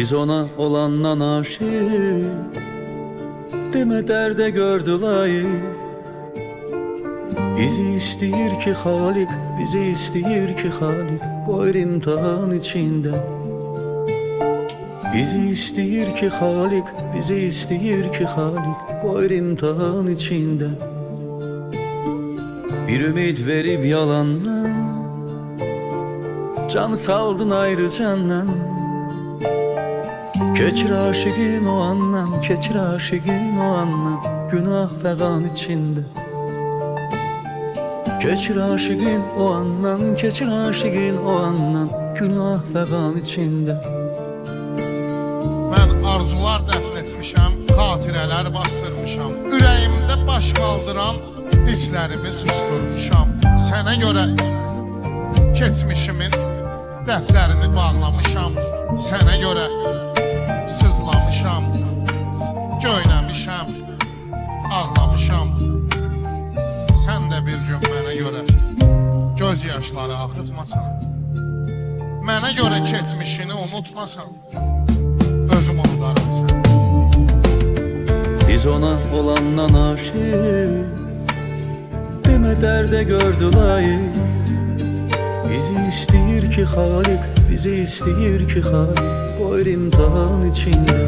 Biz ona olandan aşık, demə dərdə gördü layık. Bizi istəyir ki Xaliq, bizi istəyir ki Xaliq, qoyur imtihan içində. Bizi istəyir ki Xaliq, bizi istəyir ki Xaliq, qoyur imtihan içində. Bir ümid verib yalandan, can saldın ayrı candan. Keçir aşıqın o andan, keçir aşıqın o andan, günah fəqan içində. Keçir aşıqın o andan, keçir aşıqın o andan, günah fəqan içində. Mən arzular dəfn etmişəm, xatirələr bastırmışam. Ürəyimdə baş qaldıram, dizlərimi susturmuşam. Sənə görə keçmişimin dəftərini bağlamışam. Sənə görə sızlamışam, göynəmişəm, ağlamışam. Sən də bir gün mənə görə göz yaşları axıtmasan, mənə görə keçmişini unutmasan, özüm unudarım sən. Biz ona olandan aşık, demə dərdə gördü layık. Bizi istəyir ki Xaliq, bizi istəyir ki Xaliq, qoyur imtihan içində.